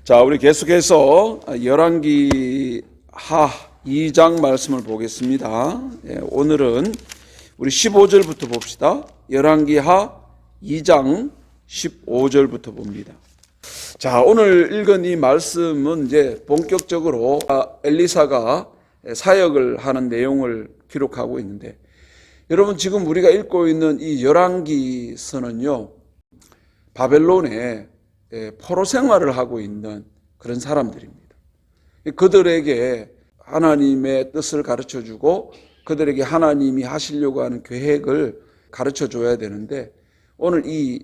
자, 우리 계속해서 열왕기 하 2장 말씀을 보겠습니다. 오늘은 우리 15절부터 봅시다. 열왕기 하 2장 15절부터 봅니다. 자, 오늘 읽은 이 말씀은 이제 본격적으로 엘리사가 사역을 하는 내용을 기록하고 있는데, 여러분 지금 우리가 읽고 있는 이 열왕기서는요, 바벨론에 포로 생활을 하고 있는 그런 사람들입니다. 그들에게 하나님의 뜻을 가르쳐주고 그들에게 하나님이 하시려고 하는 계획을 가르쳐줘야 되는데, 오늘 이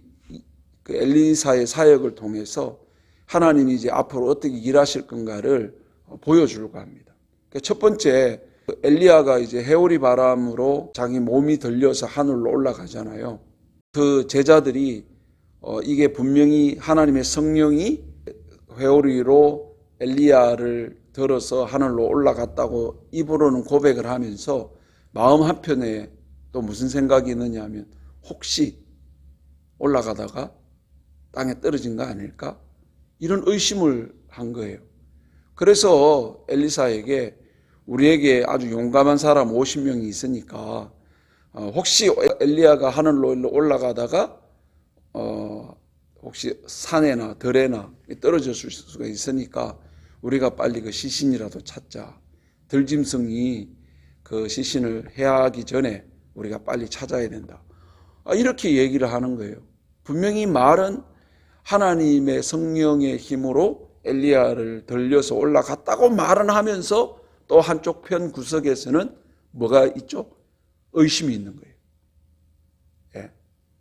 엘리사의 사역을 통해서 하나님이 이제 앞으로 어떻게 일하실 건가를 보여주려고 합니다. 첫 번째, 엘리야가 이제 해오리 바람으로 자기 몸이 들려서 하늘로 올라가잖아요. 그 제자들이 이게 분명히 하나님의 성령이 회오리로 엘리야를 들어서 하늘로 올라갔다고 입으로는 고백을 하면서 마음 한편에 또 무슨 생각이 있느냐 하면, 혹시 올라가다가 땅에 떨어진 거 아닐까? 이런 의심을 한 거예요. 그래서 엘리사에게, 우리에게 아주 용감한 사람 50명이 있으니까 혹시 엘리야가 하늘로 올라가다가 혹시 산에나 들에나 떨어졌을 수가 있으니까 우리가 빨리 그 시신이라도 찾자. 들짐승이 그 시신을 해하기 전에 우리가 빨리 찾아야 된다. 이렇게 얘기를 하는 거예요. 분명히 말은 하나님의 성령의 힘으로 엘리야를 들려서 올라갔다고 말은 하면서, 또 한쪽 편 구석에서는 뭐가 있죠? 의심이 있는 거예요. 예.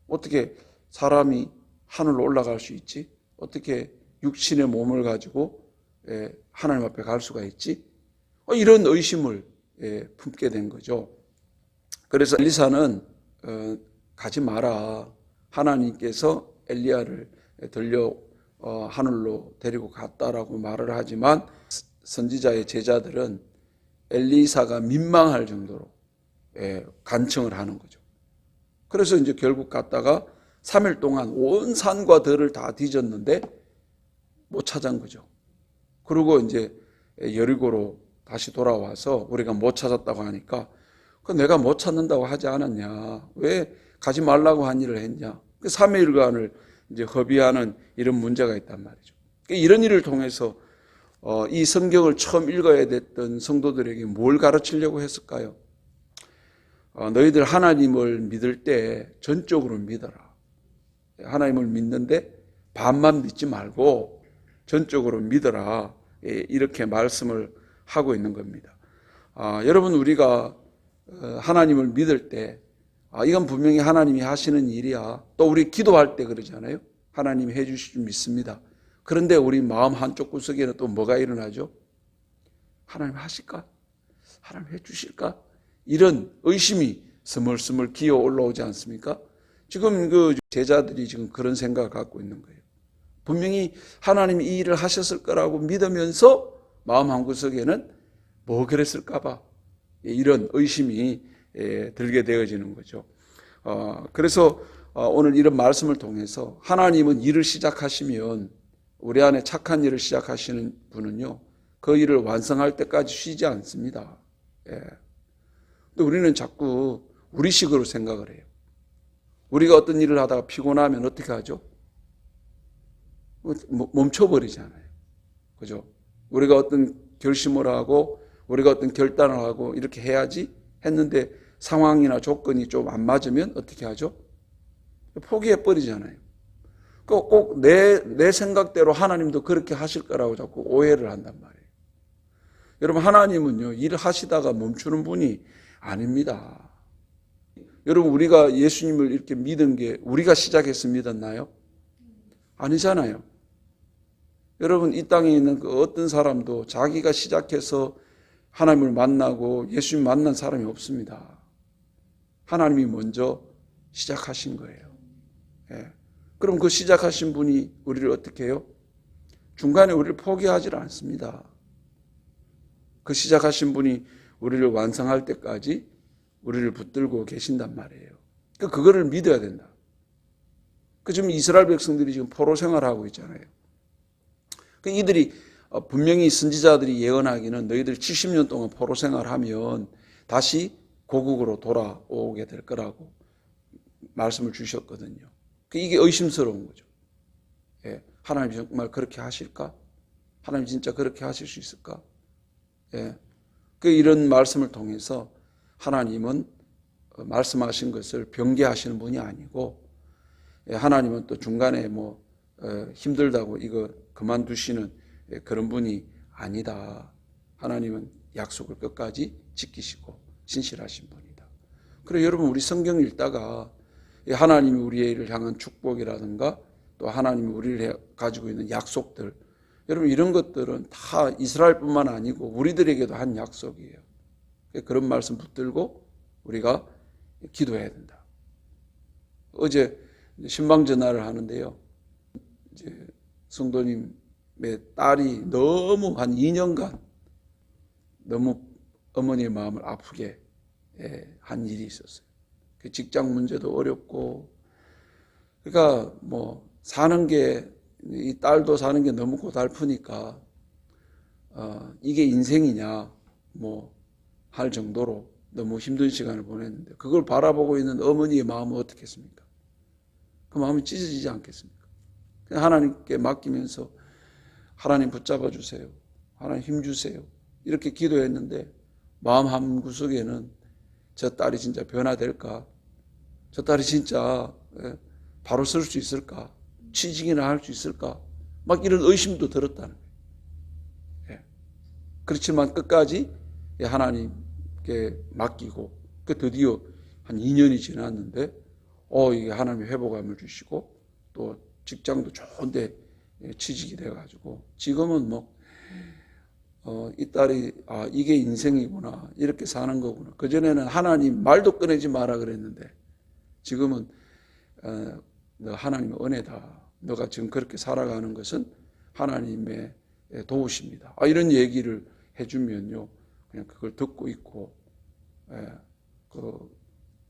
어떻게 사람이 하늘로 올라갈 수 있지? 어떻게 육신의 몸을 가지고 하나님 앞에 갈 수가 있지? 이런 의심을 품게 된 거죠. 그래서 엘리사는 가지 마라. 하나님께서 엘리야를 들려 하늘로 데리고 갔다라고 말을 하지만, 선지자의 제자들은 엘리사가 민망할 정도로 간청을 하는 거죠. 그래서 이제 결국 갔다가 3일 동안 온 산과 들을 다 뒤졌는데 못 찾은 거죠. 그리고 이제 여리고로 다시 돌아와서 우리가 못 찾았다고 하니까, 그 내가 못 찾는다고 하지 않았냐? 왜 가지 말라고 한 일을 했냐? 그 3일간을 이제 허비하는 이런 문제가 있단 말이죠. 이런 일을 통해서 이 성경을 처음 읽어야 됐던 성도들에게 뭘 가르치려고 했을까요? 너희들 하나님을 믿을 때 전적으로 믿어라. 하나님을 믿는데 반만 믿지 말고 전적으로 믿어라. 이렇게 말씀을 하고 있는 겁니다. 여러분, 우리가 하나님을 믿을 때 이건 분명히 하나님이 하시는 일이야. 또 우리 기도할 때 그러잖아요. 하나님이 해 주실 줄 믿습니다. 그런데 우리 마음 한쪽 구석에는 또 뭐가 일어나죠? 하나님 하실까? 하나님 해 주실까? 이런 의심이 스물스물 기어 올라오지 않습니까? 지금 그 제자들이 지금 그런 생각을 갖고 있는 거예요. 분명히 하나님이 이 일을 하셨을 거라고 믿으면서 마음 한구석에는 뭐 그랬을까 봐 이런 의심이 들게 되어지는 거죠. 그래서 오늘 이런 말씀을 통해서, 하나님은 일을 시작하시면, 우리 안에 착한 일을 시작하시는 분은요, 그 일을 완성할 때까지 쉬지 않습니다. 근데 우리는 자꾸 우리식으로 생각을 해요. 우리가 어떤 일을 하다가 피곤하면 어떻게 하죠? 멈춰버리잖아요. 그죠? 우리가 어떤 결심을 하고 우리가 어떤 결단을 하고 이렇게 해야지 했는데 상황이나 조건이 좀 안 맞으면 어떻게 하죠? 포기해버리잖아요. 꼭 내 생각대로 하나님도 그렇게 하실 거라고 자꾸 오해를 한단 말이에요. 여러분, 하나님은요, 일을 하시다가 멈추는 분이 아닙니다. 여러분, 우리가 예수님을 이렇게 믿은 게 우리가 시작해서 믿었나요? 아니잖아요. 여러분, 이 땅에 있는 그 어떤 사람도 자기가 시작해서 하나님을 만나고 예수님 만난 사람이 없습니다. 하나님이 먼저 시작하신 거예요. 그럼 그 시작하신 분이 우리를 어떻게 해요? 중간에 우리를 포기하지 않습니다. 그 시작하신 분이 우리를 완성할 때까지 우리를 붙들고 계신단 말이에요. 그거를 믿어야 된다. 지금 이스라엘 백성들이 지금 포로 생활하고 있잖아요. 이들이 분명히 선지자들이 예언하기는 너희들 70년 동안 포로 생활하면 다시 고국으로 돌아오게 될 거라고 말씀을 주셨거든요. 이게 의심스러운 거죠. 예, 하나님 정말 그렇게 하실까? 하나님 진짜 그렇게 하실 수 있을까? 예, 이런 말씀을 통해서 하나님은 말씀하신 것을 변개하시는 분이 아니고, 예, 하나님은 또 중간에 힘들다고 이거 그만두시는 그런 분이 아니다. 하나님은 약속을 끝까지 지키시고 신실하신 분이다. 그래서 여러분, 우리 성경 읽다가 하나님이 우리를 향한 축복이라든가 또 하나님이 우리를 가지고 있는 약속들, 여러분 이런 것들은 다 이스라엘뿐만 아니고 우리들에게도 한 약속이에요. 그런 말씀 붙들고 우리가 기도해야 된다. 어제 신방 전화를 하는데요, 이제 성도님의 딸이 너무 한 2년간 너무 어머니의 마음을 아프게 한 일이 있었어요. 그 직장 문제도 어렵고, 그러니까 사는 게, 이 딸도 사는 게 너무 고달프니까 이게 인생이냐 할 정도로 너무 힘든 시간을 보냈는데, 그걸 바라보고 있는 어머니의 마음은 어떻겠습니까? 그 마음이 찢어지지 않겠습니까? 하나님께 맡기면서 하나님 붙잡아 주세요, 하나님 힘 주세요, 이렇게 기도했는데 마음 한구석에는 저 딸이 진짜 변화될까? 저 딸이 진짜 바로 설 수 있을까? 취직이나 할 수 있을까? 막 이런 의심도 들었다는 거예요. 그렇지만 끝까지 하나님께 맡기고, 드디어 한 2년이 지났는데 이게 하나님이 회복감을 주시고 또 직장도 좋은데 취직이 돼가지고 지금은 이 딸이 이게 인생이구나, 이렇게 사는 거구나. 그전에는 하나님 말도 꺼내지 마라 그랬는데 지금은 너 하나님의 은혜다, 너가 지금 그렇게 살아가는 것은 하나님의 도우십니다, 이런 얘기를 해주면요, 그냥 그걸 듣고 있고,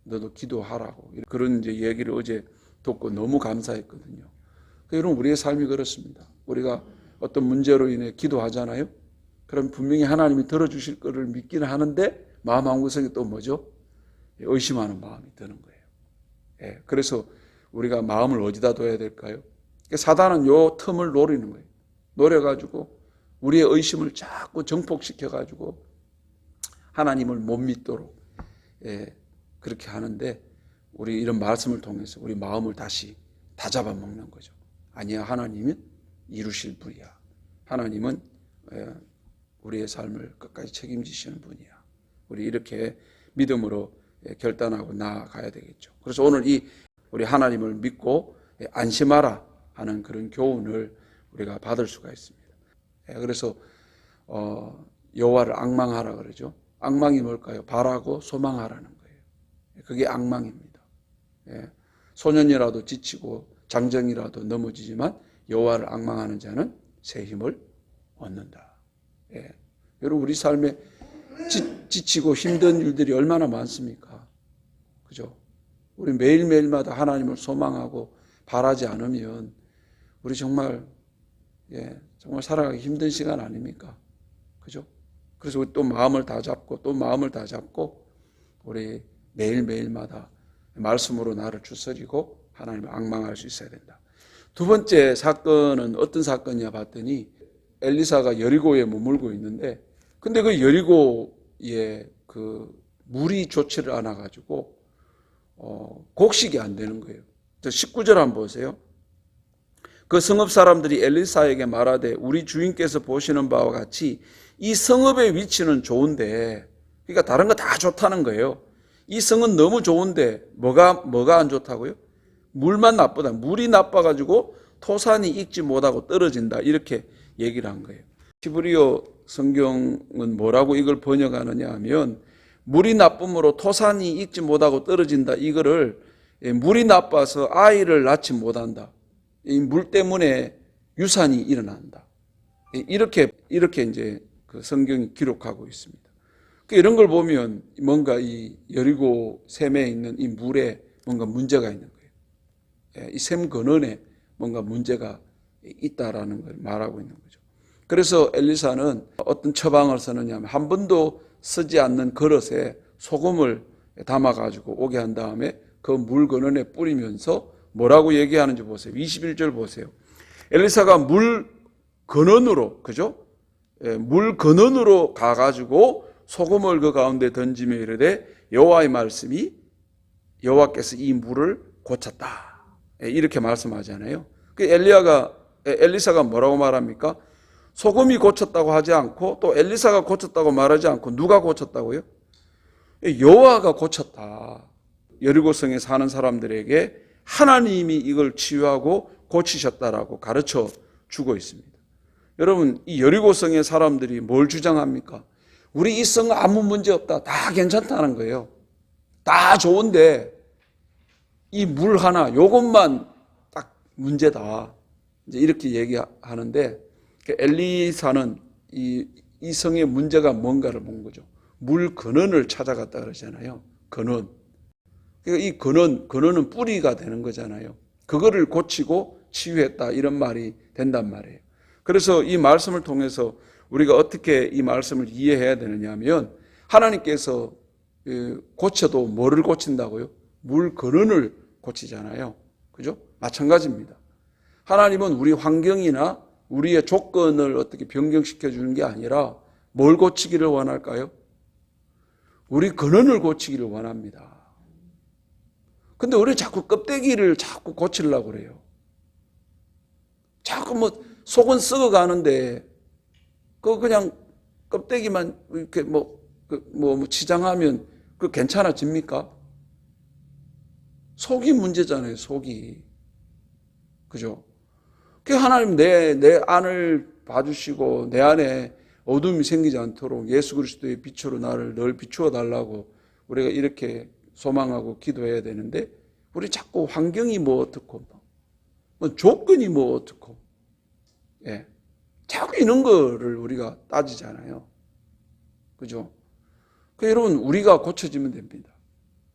너도 기도하라고 그런 이제 얘기를 어제 듣고 너무 감사했거든요. 여러분, 우리의 삶이 그렇습니다. 우리가 어떤 문제로 인해 기도하잖아요. 그럼 분명히 하나님이 들어주실 거를 믿기는 하는데 마음 한구석에 또 뭐죠? 의심하는 마음이 드는 거예요. 그래서 우리가 마음을 어디다 둬야 될까요? 사단은 요 틈을 노리는 거예요. 노려가지고 우리의 의심을 자꾸 정폭시켜가지고 하나님을 못 믿도록 그렇게 하는데, 우리 이런 말씀을 통해서 우리 마음을 다시 다잡아 먹는 거죠. 아니야, 하나님은 이루실 분이야. 하나님은 우리의 삶을 끝까지 책임지시는 분이야. 우리 이렇게 믿음으로 결단하고 나아가야 되겠죠. 그래서 오늘 우리 하나님을 믿고 안심하라 하는 그런 교훈을 우리가 받을 수가 있습니다. 그래서 여호와를 앙망하라 그러죠. 앙망이 뭘까요? 바라고 소망하라는 거예요. 그게 앙망입니다. 소년이라도 지치고 장정이라도 넘어지지만 여호와를 앙망하는 자는 새 힘을 얻는다. 여러분, 우리 삶에 지치고 힘든 일들이 얼마나 많습니까? 그죠? 우리 매일매일마다 하나님을 소망하고 바라지 않으면 우리 정말 살아가기 힘든 시간 아닙니까? 그죠? 그래서 우리 또 마음을 다 잡고 우리 매일매일마다 말씀으로 나를 추스리고 하나님을 앙망할 수 있어야 된다. 두 번째 사건은 어떤 사건이냐 봤더니, 엘리사가 여리고에 머물고 있는데, 근데 그 여리고에 물이 좋지를 않아 가지고 곡식이 안 되는 거예요. 19절 한번 보세요. 그 성읍 사람들이 엘리사에게 말하되 우리 주인께서 보시는 바와 같이 이 성읍의 위치는 좋은데, 그러니까 다른 거 다 좋다는 거예요. 이 성은 너무 좋은데 뭐가 안 좋다고요? 물만 나쁘다. 물이 나빠가지고 토산이 익지 못하고 떨어진다, 이렇게 얘기를 한 거예요. 히브리어 성경은 뭐라고 이걸 번역하느냐 하면, 물이 나쁨으로 토산이 익지 못하고 떨어진다, 이거를 물이 나빠서 아이를 낳지 못한다, 이 물 때문에 유산이 일어난다, 이렇게 이제 그 성경이 기록하고 있습니다. 이런 걸 보면 뭔가 이 여리고 샘에 있는 이 물에 뭔가 문제가 있는 거예요. 이 샘 근원에 뭔가 문제가 있다라는 걸 말하고 있는 거죠. 그래서 엘리사는 어떤 처방을 쓰느냐면 한 번도 쓰지 않는 그릇에 소금을 담아가지고 오게 한 다음에 그 물 근원에 뿌리면서 뭐라고 얘기하는지 보세요. 21절 보세요. 엘리사가 물 근원으로, 그죠? 물 근원으로 가가지고 소금을 그 가운데 던지며 이르되 여호와의 말씀이 여호와께서 이 물을 고쳤다. 이렇게 말씀하잖아요. 그 엘리사가 뭐라고 말합니까? 소금이 고쳤다고 하지 않고 또 엘리사가 고쳤다고 말하지 않고 누가 고쳤다고요? 여호와가 고쳤다. 여리고성에 사는 사람들에게 하나님이 이걸 치유하고 고치셨다라고 가르쳐 주고 있습니다. 여러분, 이 여리고성의 사람들이 뭘 주장합니까? 우리 이 성 아무 문제 없다. 다 괜찮다는 거예요. 다 좋은데 이 물 하나 요것만 딱 문제다. 이제 이렇게 얘기하는데 엘리사는 이 성의 문제가 뭔가를 본 거죠. 물 근원을 찾아갔다 그러잖아요. 근원. 그러니까 이 근원은 뿌리가 되는 거잖아요. 그거를 고치고 치유했다 이런 말이 된단 말이에요. 그래서 이 말씀을 통해서 우리가 어떻게 이 말씀을 이해해야 되느냐 하면 하나님께서 고쳐도 뭐를 고친다고요? 물 근원을 고치잖아요. 그죠? 마찬가지입니다. 하나님은 우리 환경이나 우리의 조건을 어떻게 변경시켜 주는 게 아니라 뭘 고치기를 원할까요? 우리 근원을 고치기를 원합니다. 근데 우리 자꾸 껍데기를 자꾸 고치려고 그래요. 자꾸 뭐 속은 썩어가는데 그냥 껍데기만 이렇게 치장하면 그 괜찮아집니까? 속이 문제잖아요. 속이. 그죠? 그 하나님 내 안을 봐주시고 내 안에 어둠이 생기지 않도록 예수 그리스도의 빛으로 나를 늘 비추어 달라고 우리가 이렇게 소망하고 기도해야 되는데 우리 자꾸 환경이 뭐 어떻고 뭐 조건이 뭐 어떻고 자꾸 이런 거를 우리가 따지잖아요. 그죠? 그 여러분 우리가 고쳐지면 됩니다.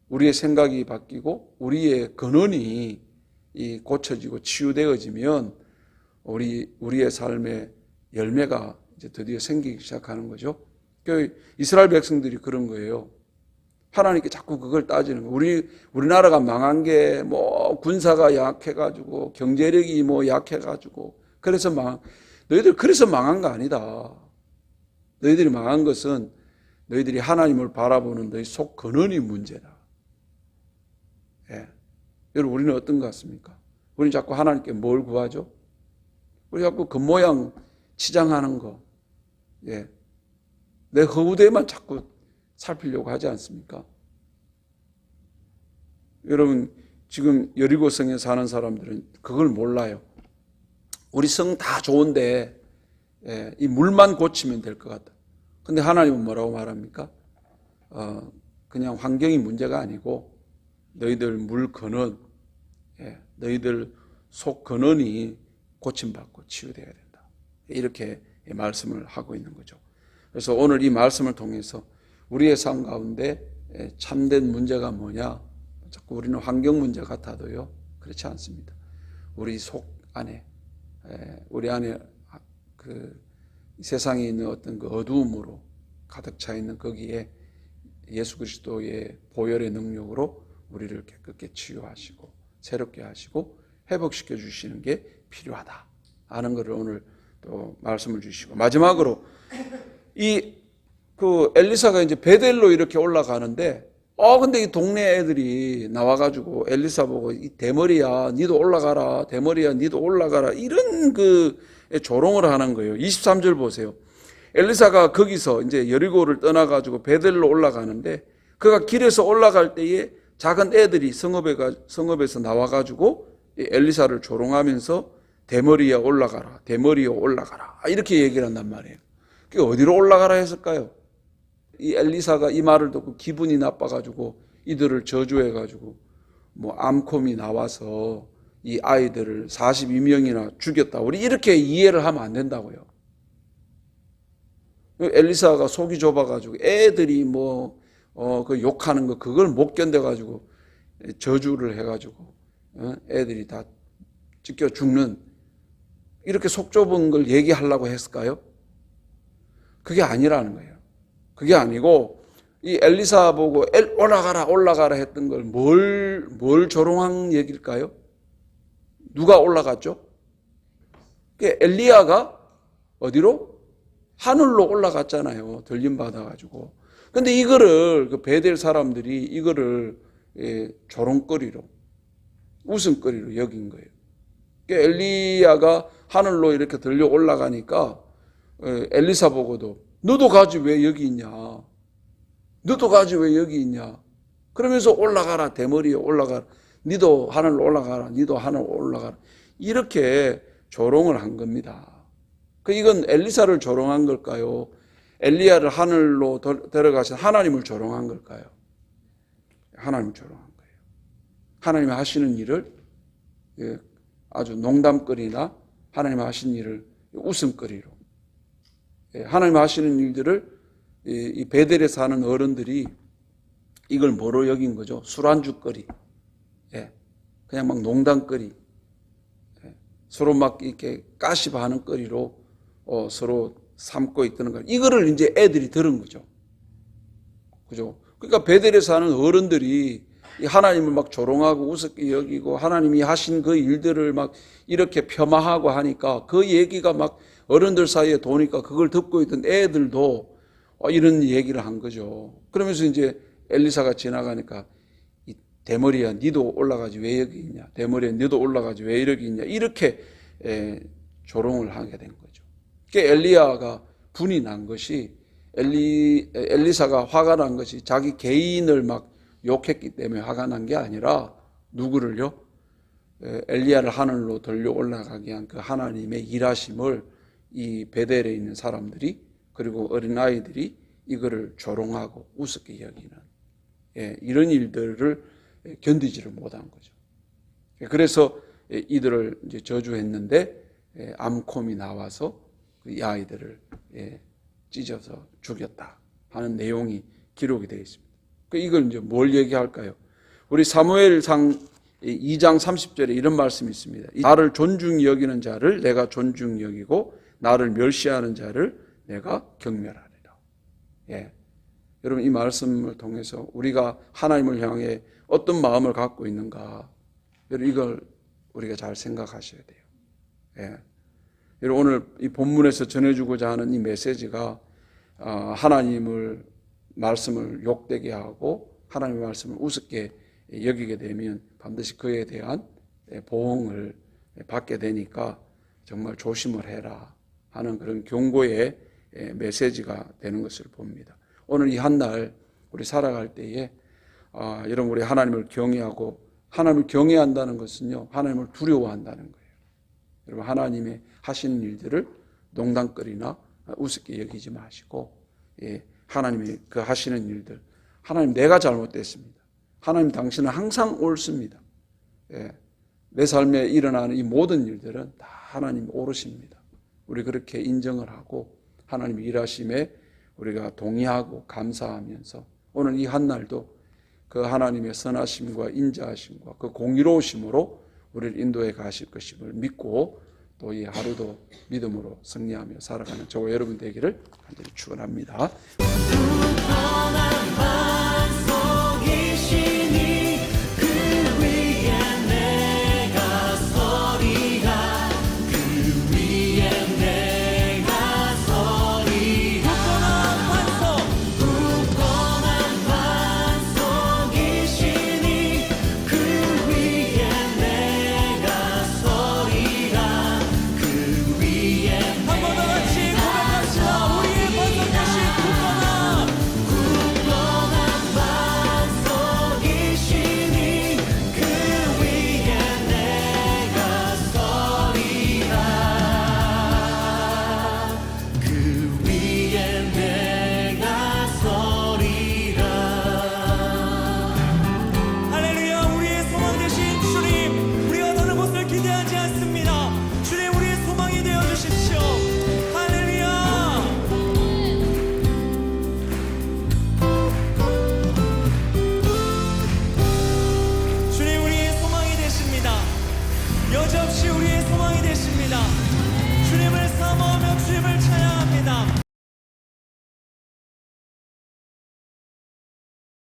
우리의 생각이 바뀌고 우리의 근원이 고쳐지고 치유되어지면 우리의 삶의 열매가 이제 드디어 생기기 시작하는 거죠. 그 이스라엘 백성들이 그런 거예요. 하나님께 자꾸 그걸 따지는 거예요. 우리나라가 망한 게 뭐 군사가 약해가지고 경제력이 뭐 약해가지고 너희들 그래서 망한 거 아니다. 너희들이 망한 것은 너희들이 하나님을 바라보는 너희 속 근원이 문제다. 여러분 우리는 어떤 것 같습니까? 우리는 자꾸 하나님께 뭘 구하죠? 우리 자꾸 겉모양 치장하는 거, 내 허우대만 자꾸 살피려고 하지 않습니까? 여러분 지금 여리고성에 사는 사람들은 그걸 몰라요. 우리 성 다 좋은데 이 물만 고치면 될 것 같다. 근데 하나님은 뭐라고 말합니까? 그냥 환경이 문제가 아니고 너희들 물 근원, 너희들 속 근원이 고침받고 치유되어야 된다. 이렇게 말씀을 하고 있는 거죠. 그래서 오늘 이 말씀을 통해서 우리의 삶 가운데 참된 문제가 뭐냐? 자꾸 우리는 환경 문제 같아도요. 그렇지 않습니다. 우리 속 안에, 우리 안에 그 세상에 있는 어떤 그 어두움으로 가득 차 있는 거기에 예수 그리스도의 보혈의 능력으로 우리를 깨끗게 치유하시고 새롭게 하시고 회복시켜 주시는 게 필요하다 하는 것을 오늘 또 말씀을 주시고 마지막으로 그 엘리사가 이제 베델로 이렇게 올라가는데 근데 이 동네 애들이 나와가지고 엘리사 보고 이 대머리야 니도 올라가라 대머리야 니도 올라가라 이런 그 조롱을 하는 거예요. 23절 보세요. 엘리사가 거기서 이제 여리고를 떠나가지고 베델로 올라가는데 그가 길에서 올라갈 때에 작은 애들이 성읍에서 나와가지고 엘리사를 조롱하면서 대머리야 올라가라 대머리야 올라가라 이렇게 얘기를 한단 말이에요. 그게 어디로 올라가라 했을까요? 이 엘리사가 이 말을 듣고 기분이 나빠가지고 이들을 저주해가지고 뭐 암콤이 나와서 이 아이들을 42명이나 죽였다. 우리 이렇게 이해를 하면 안 된다고요. 엘리사가 속이 좁아가지고 애들이 그 욕하는 거 그걸 못 견뎌가지고 저주를 해가지고 애들이 다 찢겨 죽는 이렇게 속 좁은 걸 얘기하려고 했을까요? 그게 아니라는 거예요. 그게 아니고 이 엘리사 보고 올라가라 했던 걸 뭘 조롱한 얘기일까요? 누가 올라갔죠? 엘리야가 어디로? 하늘로 올라갔잖아요. 들림 받아가지고. 근데 이거를 그 베델 사람들이 이거를 조롱거리로, 웃음거리로 여긴 거예요. 엘리야가 하늘로 이렇게 들려 올라가니까 엘리사 보고도 너도 가지 왜 여기 있냐? 너도 가지 왜 여기 있냐? 그러면서 올라가라, 대머리에 올라가라. 니도 하늘로 올라가라. 니도 하늘로 올라가라. 이렇게 조롱을 한 겁니다. 이건 엘리사를 조롱한 걸까요? 엘리야를 하늘로 데려가신 하나님을 조롱한 걸까요? 하나님을 조롱한 거예요. 하나님이 하시는 일을 아주 농담거리나 하나님이 하신 일을 웃음거리로, 하나님이 하시는 일들을 이 베델에 사는 어른들이 이걸 뭐로 여긴 거죠? 술안주거리, 그냥 막 농담거리, 서로 막 이렇게 까시바하는 거리로 서로 삼고 있다는 거. 이거를 이제 애들이 들은 거죠. 그죠? 그러니까 베델에 사는 어른들이 하나님을 막 조롱하고 우습게 여기고 하나님이 하신 그 일들을 막 이렇게 폄하하고 하니까 그 얘기가 막 어른들 사이에 도니까 그걸 듣고 있던 애들도 이런 얘기를 한 거죠. 그러면서 이제 엘리사가 지나가니까 이 대머리야 니도 올라가지 왜 여기 있냐? 대머리야 니도 올라가지 왜 여기 있냐? 이렇게 조롱을 하게 된 거죠. 그러니까 엘리야가 분이 난 것이 엘리사가 화가 난 것이 자기 개인을 막 욕했기 때문에 화가 난 게 아니라 누구를요? 엘리야를 하늘로 들려 올라가게 한 그 하나님의 일하심을 이 베델에 있는 사람들이 그리고 어린아이들이 이거를 조롱하고 우습게 여기는 이런 일들을 견디지를 못한 거죠. 그래서 이들을 이제 저주했는데 암콤이 나와서 이 아이들을 찢어서 죽였다 하는 내용이 기록이 되어 있습니다. 이걸 이제 뭘 얘기할까요? 우리 사무엘상 2장 30절에 이런 말씀이 있습니다. 나를 존중히 여기는 자를 내가 존중히 여기고 나를 멸시하는 자를 내가 경멸하리라. 여러분 이 말씀을 통해서 우리가 하나님을 향해 어떤 마음을 갖고 있는가, 여러분 이걸 우리가 잘 생각하셔야 돼요. 여러분 오늘 이 본문에서 전해주고자 하는 이 메시지가 하나님을 말씀을 욕되게 하고 하나님의 말씀을 우습게 여기게 되면 반드시 그에 대한 보응을 받게 되니까 정말 조심을 해라 하는 그런 경고의 메시지가 되는 것을 봅니다. 오늘 이 한날 우리 살아갈 때에 여러분 우리 하나님을 경외하고, 하나님을 경외한다는 것은요 하나님을 두려워한다는 거예요. 여러분 하나님의 하시는 일들을 농담거리나 우습게 여기지 마시고 하나님이 그 하시는 일들, 하나님 내가 잘못됐습니다. 하나님 당신은 항상 옳습니다. 내 삶에 일어나는 이 모든 일들은 다 하나님이 옳으십니다. 우리 그렇게 인정을 하고 하나님의 일하심에 우리가 동의하고 감사하면서 오늘 이 한날도 그 하나님의 선하심과 인자하심과 그 공의로우심으로 우리를 인도해 가실 것임을 믿고 또 이 하루도 믿음으로 승리하며 살아가는 저와 여러분 되기를 간절히 축원합니다.